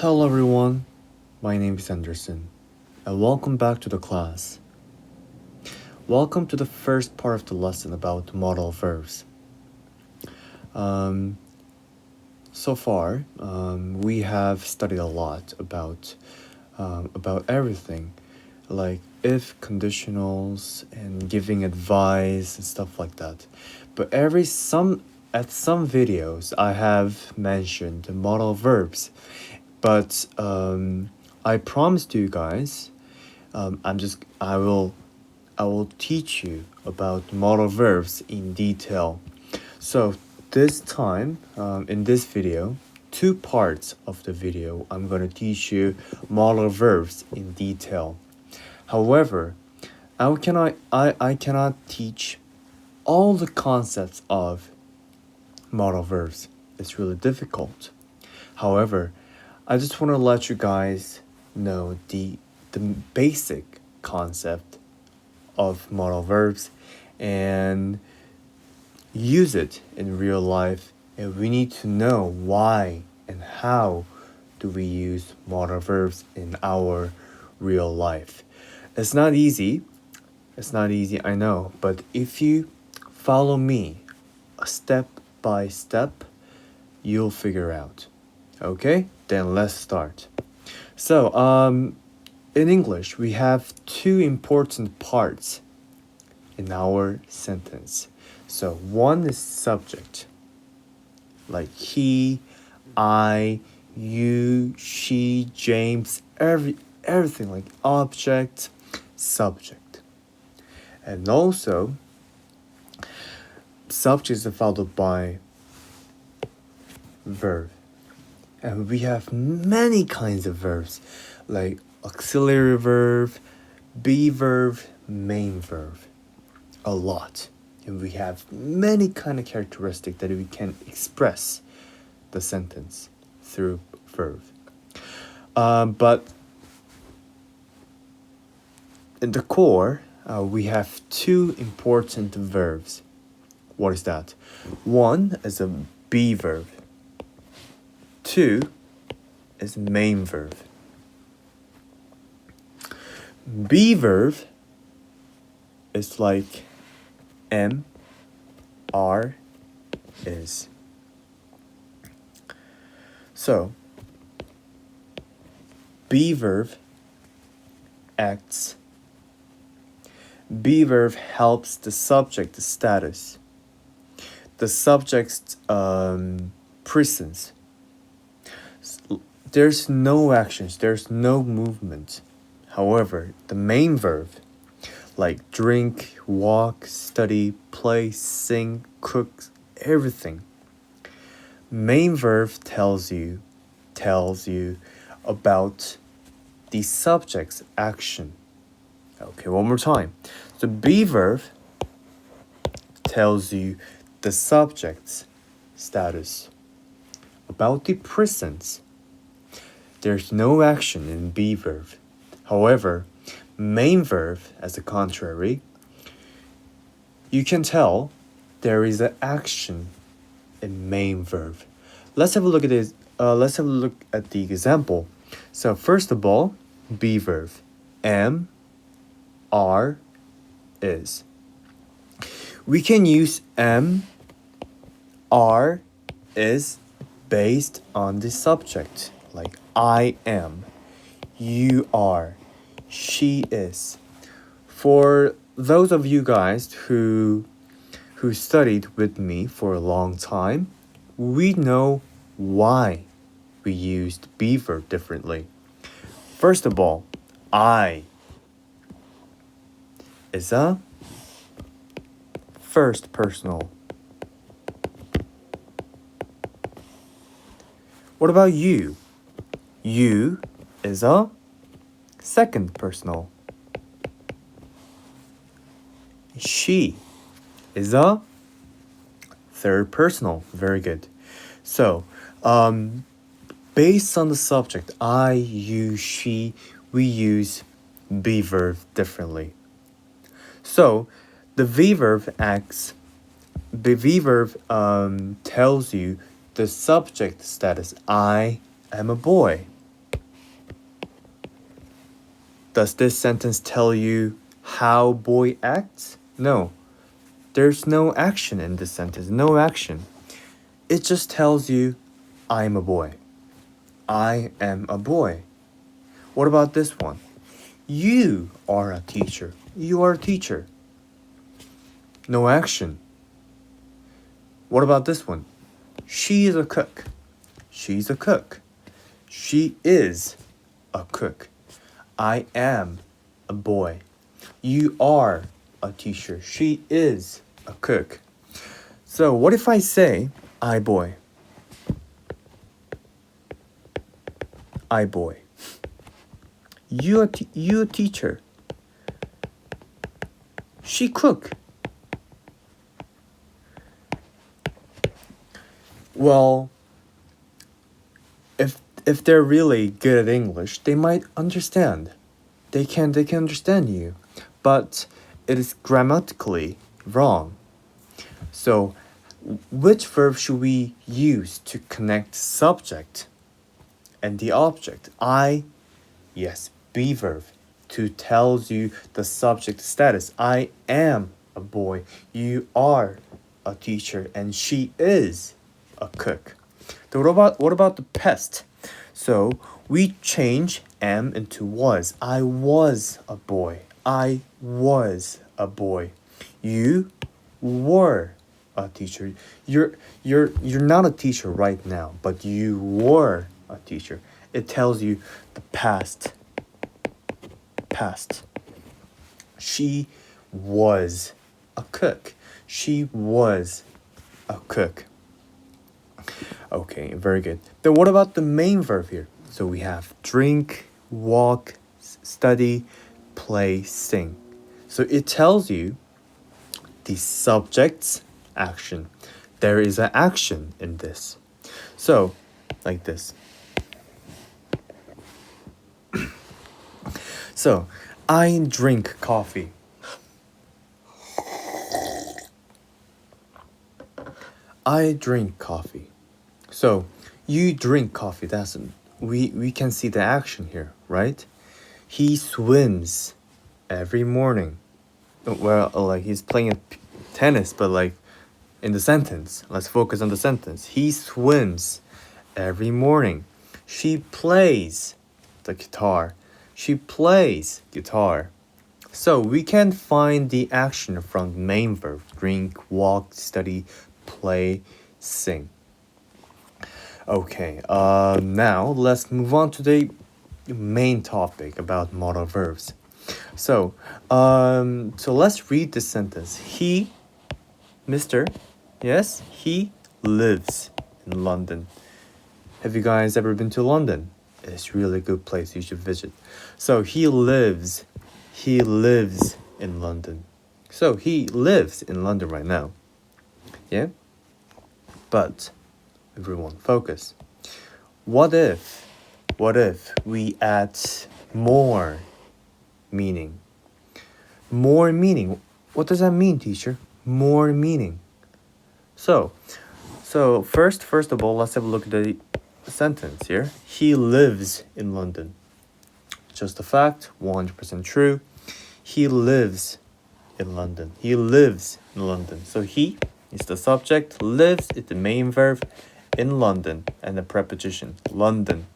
Hello everyone, my name is Anderson, and welcome back to the class. Welcome to the first part of the lesson about modal verbs. So far, we have studied a lot about everything, like if conditionals and giving advice and stuff like that. But at some videos, I have mentioned the modal verbs. But I promised you guys, I will teach you about modal verbs in detail. So this time, in this video, two parts of the video, I'm gonna teach you modal verbs in detail. However, I cannot teach all the concepts of modal verbs. It's really difficult. However, I just want to let you guys know the basic concept of modal verbs and use it in real life, and we need to know why and how do we use modal verbs in our real life. It's not easy, I know, but if you follow me step by step, you'll figure out. Okay, then let's start. So, in English, we have two important parts in our sentence. So, one is subject, like he, I, you, she, James, everything like object, subject. And also, subject is followed by verb. And we have many kinds of verbs, like auxiliary verb, be verb, main verb. A lot. And we have many kind of characteristics that we can express the sentence through verb. But in the core, we have two important verbs. What is that? One is a be verb. Two is main verb. Be verb is like am, are, is. So, be verb acts. Be verb helps the subject status. The subject's presence. There's no actions, there's no movement. However, the main verb, like drink, walk, study, play, sing, cook, everything. Main verb tells you about the subject's action. Okay, one more time. The be verb tells you the subject's status. About the presence, there's no action in be verb. However, main verb, as the contrary, you can tell there is an action in main verb. Let's have a look at this. Let's have a look at the example. So first of all, be verb, am, are, is. We can use am, are, is based on the subject, like I am, you are, she is. For those of you guys who studied with me for a long time, we know why we used be verb differently. First of all, I is a first personal. What about you? You is a second personal. She is a third personal. Very good. So, based on the subject, I, you, she, we use be verb differently. So, the be verb tells you the subject status. I am a boy. Does this sentence tell you how boy acts? No. There's no action in this sentence. No action. It just tells you, I'm a boy. I am a boy. What about this one? You are a teacher. You are a teacher. No action. What about this one? She is a cook. She's a cook. She is a cook. I am a boy. You are a teacher. She is a cook. So what if I say, I boy? I boy. You a teacher. She cook. Well, if they're really good at English, they might understand. They can understand you, but it is grammatically wrong. So, which verb should we use to connect subject and the object? Yes, be verb to tells you the subject status. I am a boy. You are a teacher, and she is a cook. So what about the past? So we change am into was. I was a boy. I was a boy. You were a teacher. You're not a teacher right now, but you were a teacher. It tells you the past. Past. She was a cook. She was a cook. Okay, very good. Then what about the main verb here? So we have drink, walk, study, play, sing. So it tells you the subject's action. There is an action in this. So, like this. So, I drink coffee. I drink coffee. So, you drink coffee. That's we can see the action here, right? He swims every morning. Well, like he's playing tennis, but like in the sentence. Let's focus on the sentence. He swims every morning. She plays the guitar. She plays guitar. So we can find the action from the main verb. Drink, walk, study, play, sing. Okay, now let's move on to the main topic about modal verbs. So let's read this sentence. He, Mr. Yes, he lives in London. Have you guys ever been to London? It's really a good place. You should visit. So he lives in London. So he lives in London right now. Yeah? But everyone, focus. What if we add more meaning? More meaning. What does that mean, teacher? More meaning. So first of all, let's have a look at the sentence here. He lives in London. Just a fact, 100% true. He lives in London. He lives in London. So he is the subject, lives is the main verb, in London, and the preposition, London.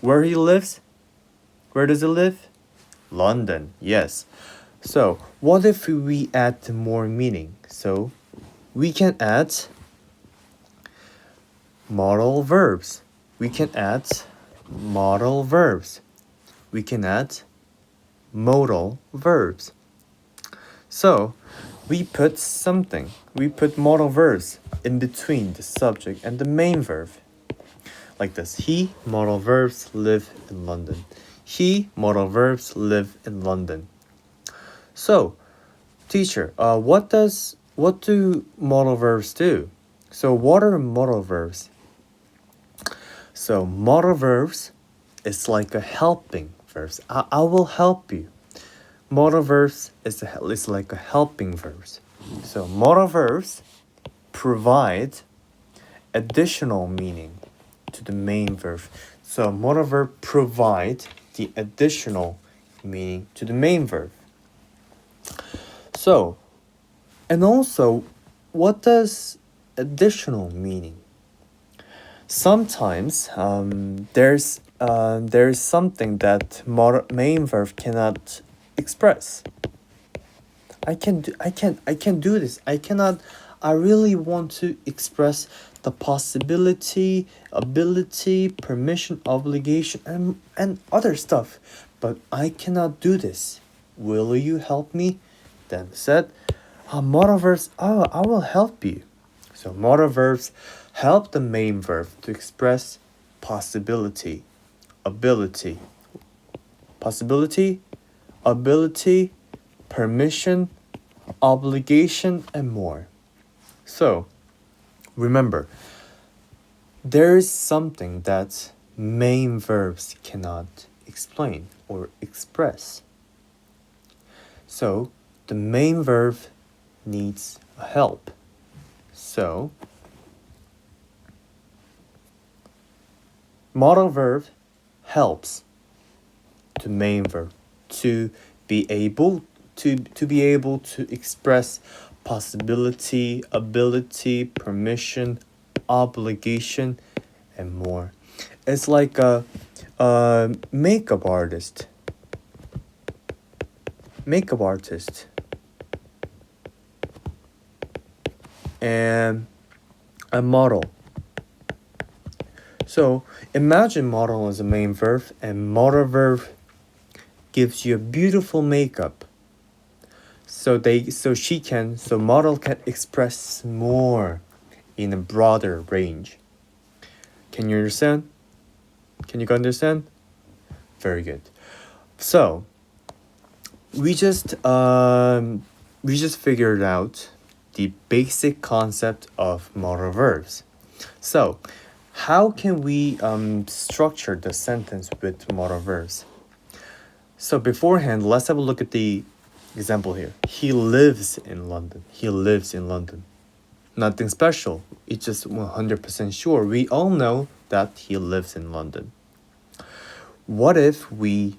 Where he lives? Where does he live? London, yes. So, what if we add more meaning? So, we can add modal verbs. We can add modal verbs. We can add modal verbs. So, we put modal verbs in between the subject and the main verb. Like this. He, modal verbs, live in London. He, modal verbs, live in London. So, teacher, what do modal verbs do? So, what are modal verbs? So, modal verbs is like a helping verbs. I will help you. Modal verbs is like a helping verbs. So modal verbs provide additional meaning to the main verb. So modal verb provide the additional meaning to the main verb. So, and also, what does additional meaning? Sometimes there's something that main verb cannot express. I can do this. I really want to express the possibility, ability, permission, obligation, and other stuff, but I cannot do this. Will you help me? Then said, modal verbs, I will help you. So modal verbs help the main verb to express possibility, ability, permission, obligation, and more. So, remember, there is something that main verbs cannot explain or express. So, the main verb needs a help. So, modal verb helps the main verb to be able to express possibility, ability, permission, obligation, and more. It's like a makeup artist and a model. So imagine model as a main verb, and modal verb gives you a beautiful makeup. So model can express more in a broader range. Can you understand? Can you understand? Very good. So we just figured out the basic concept of modal verbs. So how can we structure the sentence with modal verbs? So beforehand, let's have a look at the example here. He lives in London. He lives in London. Nothing special. It's just 100% sure. We all know that he lives in London. What if we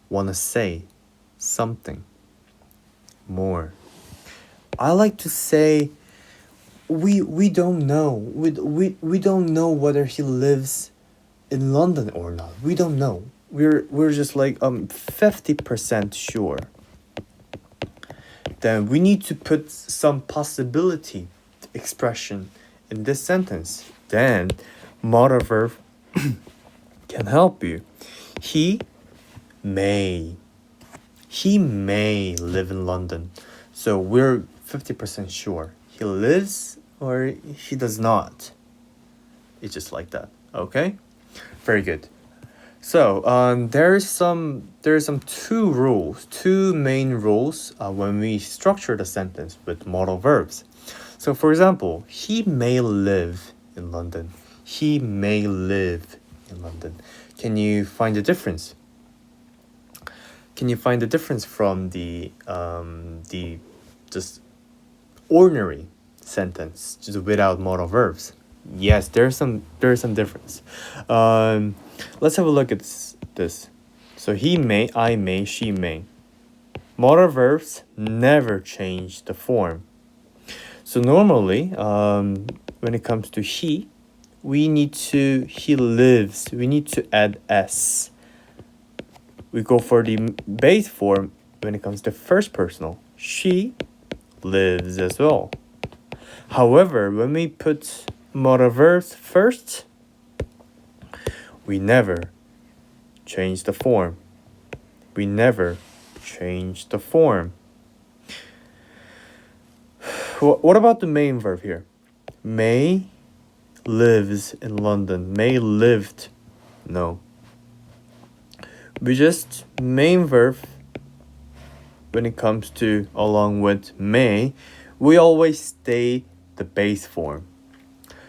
want to say something more? I like to say we don't know. We don't know whether he lives in London or not. We don't know. We're just like 50% sure. Then we need to put some possibility expression in this sentence. Then modal verb can help you. He may live in London. So we're 50% sure. He lives or he does not. It's just like that. Okay? Very good. So there's some two main rules when we structure the sentence with modal verbs. So for example, he may live in London. He may live in London. Can you find the difference? Can you find the difference from the just ordinary sentence just without modal verbs? Yes, there's some difference. Let's have a look at this. So he may, I may, she may. Modal verbs never change the form. So normally, when it comes to he lives, we need to add s. We go for the base form when it comes to first personal. She lives as well. However, when we put modal verbs first, we never change the form. We never change the form. What about the main verb here? May lives in London. May lived. No. We just main verb when it comes to along with may, we always stay the base form.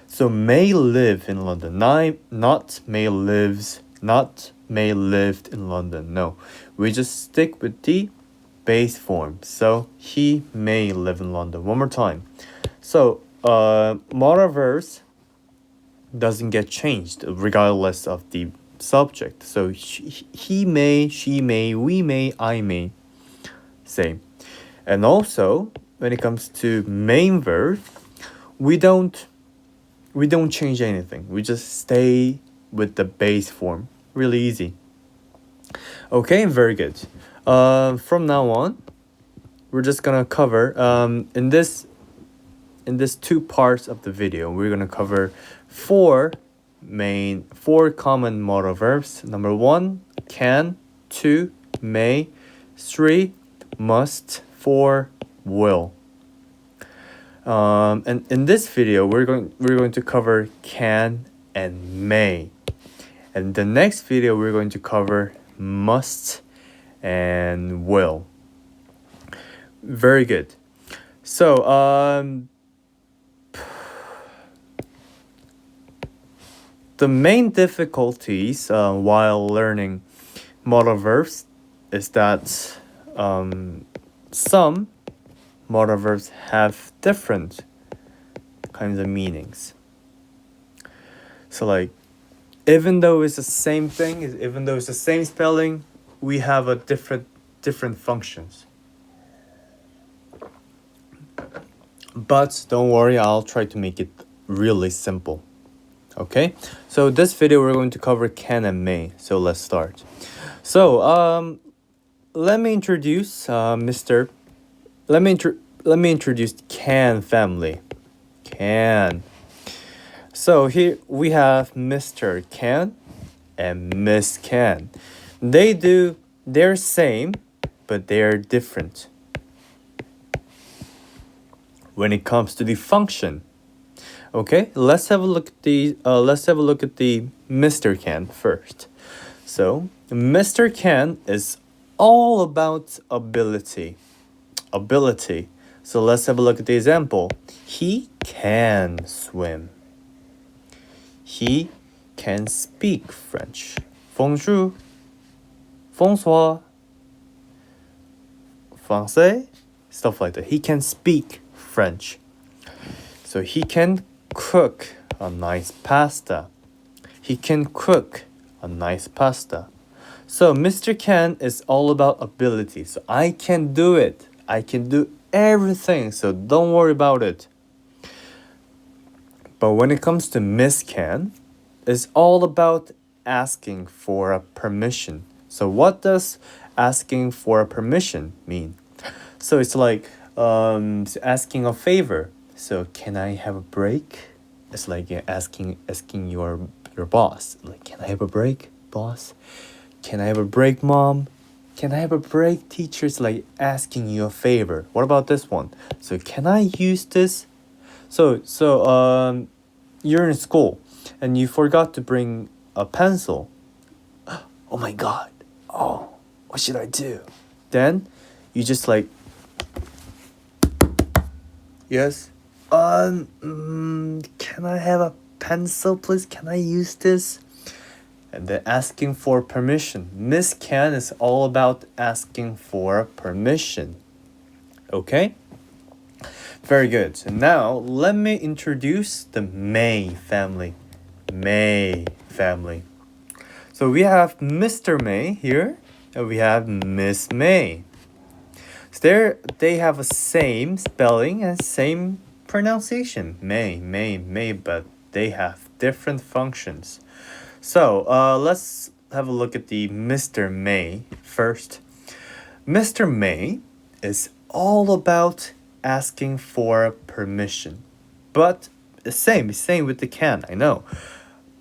So may live in London. Not may lives, not may lived in London. No, we just stick with the base form. So he may live in London. One more time. So modal verbs doesn't get changed regardless of the subject. So he may, she may, we may, I may. Same. And also, when it comes to main verb, we don't change anything. We just stay with the base form. Really easy. Okay, very good. From now on, we're just gonna cover in this 2 parts of the video. We're gonna cover 4 common modal verbs. Number 1, can. 2, may. 3, must. 4, will. And in this video, we're going to cover can and may. And the next video, we're going to cover must and will. Very good. So, the main difficulties while learning modal verbs is that some modal verbs have different kinds of meanings. So like, even though it's the same thing, even though it's the same spelling, we have a different functions. But don't worry, I'll try to make it really simple. Okay, so this video we're going to cover can and may. So let's start. So let me introduce Let me introduce can family. Can. So here we have Mr. Can and Miss Can. They're same, but they're different when it comes to the function. Okay, let's have a look at the Mr. Can first. So Mr. Can is all about ability. So let's have a look at the example. He can swim. He can speak French. Bonjour. Bonsoir. Français. Stuff like that. He can speak French. So he can cook a nice pasta. He can cook a nice pasta. So Mr. Can is all about ability. So I can do it. I can do everything. So don't worry about it. But when it comes to Miss Can, it's all about asking for a permission. So what does asking for a permission mean? So it's like asking a favor. So can I have a break? It's like asking your boss. Like, can I have a break, boss? Can I have a break, mom? Can I have a break, teacher? It's like asking you a favor. What about this one? So can I use this? So you're in school and you forgot to bring a pencil. Oh my god. Oh, what should I do? Then you just like, yes. Can I have a pencil, please? Can I use this? And then asking for permission. Miss Can is all about asking for permission. Okay? Very good. So now let me introduce the May family. May family. So we have Mr. May here, and we have Miss May. So they have a same spelling and same pronunciation. May, but they have different functions. So let's have a look at the Mr. May first. Mr. May is all about asking for permission. But the same with the can, I know.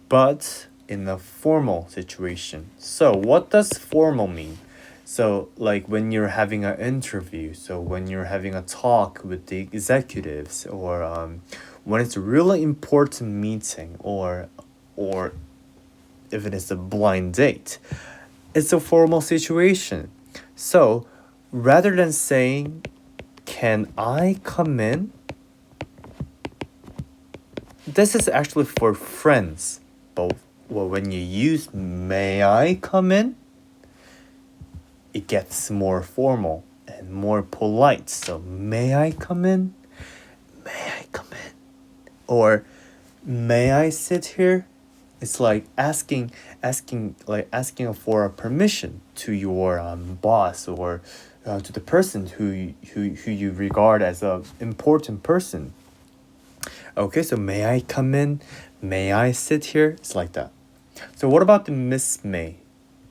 But in a formal situation. So what does formal mean? So like when you're having an interview, so when you're having a talk with the executives, or when it's a really important meeting, or if it is a blind date, it's a formal situation. So rather than saying, can I come in? This is actually for friends. But when you use may I come in, it gets more formal and more polite. So may I come in? May I come in? Or may I sit here? It's like asking for a permission to your boss or to the person who you regard as a important person. Okay, so may I come in? May I sit here? It's like that. So what about the Miss May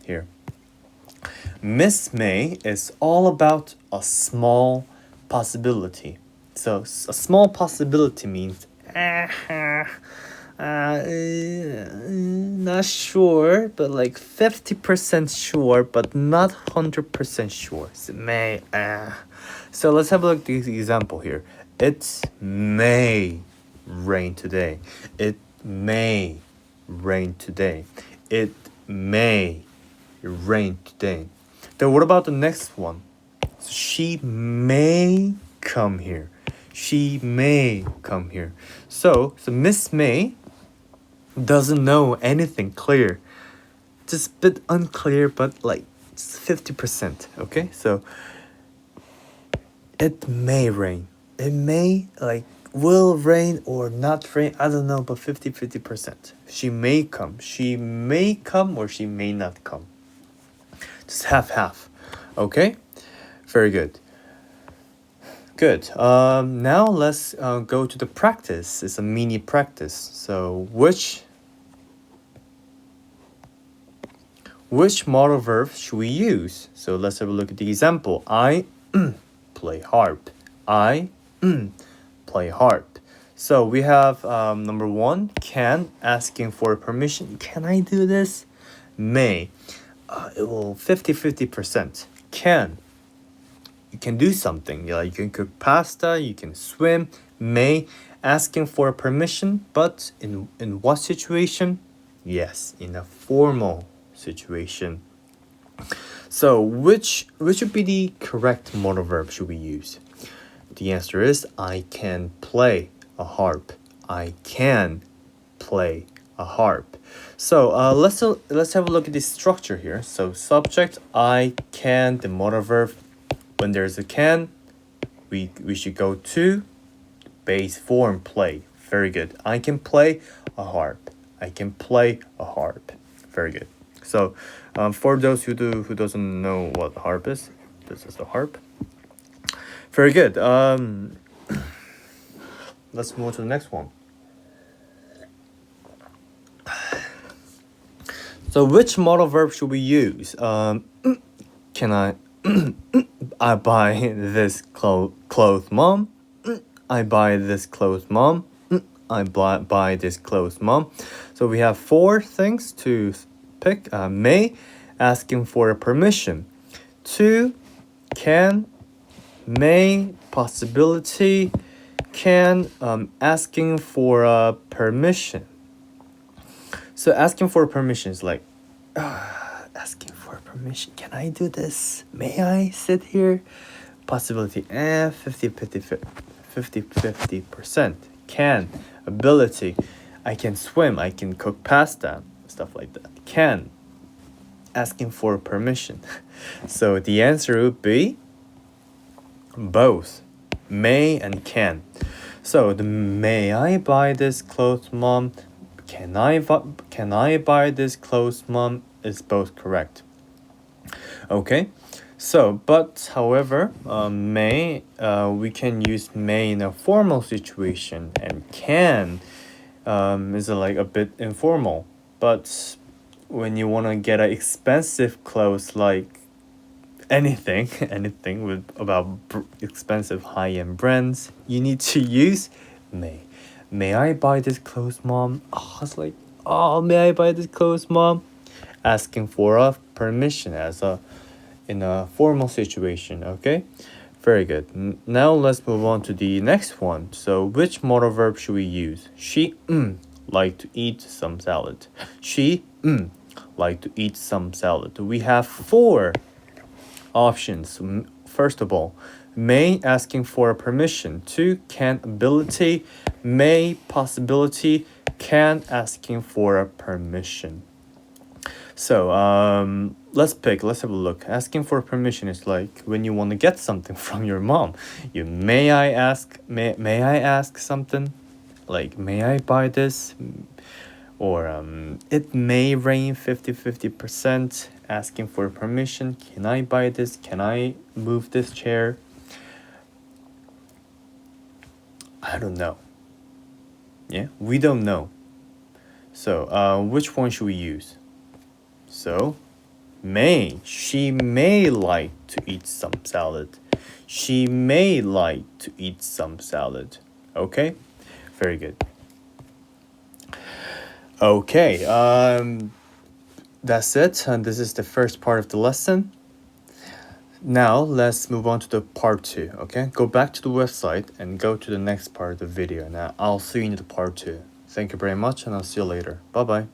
here? Miss May is all about a small possibility. So a small possibility means not sure, but like 50% sure, but not 100% sure. So may. So let's have a look at the example here. It may rain today. It may rain today. It may rain today. Then what about the next one? So she may come here. She may come here. So Miss May doesn't know anything clear. Just a bit unclear, but like 50%. Okay, so it may rain. It may will rain or not rain. I don't know, but 50%. She may come. She may come or she may not come. Just half. Okay, very good. Good. Now let's go to the practice. It's a mini practice. So which modal verb should we use? So let's have a look at the example. I play harp. I play harp. So we have number 1, can, asking for permission. Can I do this? May. It will 50%. Can. You can do something. You can cook pasta, you can swim. May, asking for permission, but in what situation? Yes, in a formal situation. So which would be the correct modal verb should we use? The answer is I can play a harp. I can play a harp. So let's have a look at the structure here. So subject, I can, the modal verb. When there's a can, we should go to base form, play. Very good. I can play a harp. I can play a harp. Very good. So for those who doesn't know what harp is, this is the harp. Very good. Let's move on to the next one. So which modal verb should we use? Can I buy this clothes, mom? I buy this clothes, mom. I buy this clothes, mom. So we have 4 things to pick. May, asking for a permission. 2, can, may, possibility, can, asking for a permission. So asking for permission is like, asking for permission. Can I do this? May I sit here? Possibility, 50%. Can, ability, I can swim, I can cook pasta, stuff like that. Can, asking for permission. So the answer would be both, may and can. So the may I buy this clothes, mom? Can I buy this clothes, mom? Is both correct. Okay, so but however, may we can use may in a formal situation, and can is like a bit informal. But when you want to get an expensive clothes, like anything with about expensive high-end brands, you need to use may. May I buy this clothes, mom? Oh, it's like, may I buy this clothes, mom? Asking for a permission in a formal situation. Okay, very good. Now let's move on to the next one. So which modal verb should we use? She like to eat some salad. She like to eat some salad. We have 4 options. First of all, may, asking for a permission. 2, can, ability. May, possibility. Can, asking for a permission. So let's have a look. Asking for permission is like when you want to get something from your mom. May I ask something? Like, may I buy this? Or it may rain 50-50%, asking for permission. Can I buy this? Can I move this chair? I don't know. Yeah, we don't know. So which one should we use? So may. She may like to eat some salad. She may like to eat some salad. Okay? Very good. Okay, that's it. And this is the first part of the lesson. Now let's move on to the part 2, okay? Go back to the website and go to the next part of the video. Now I'll see you in the part 2. Thank you very much and I'll see you later. Bye-bye.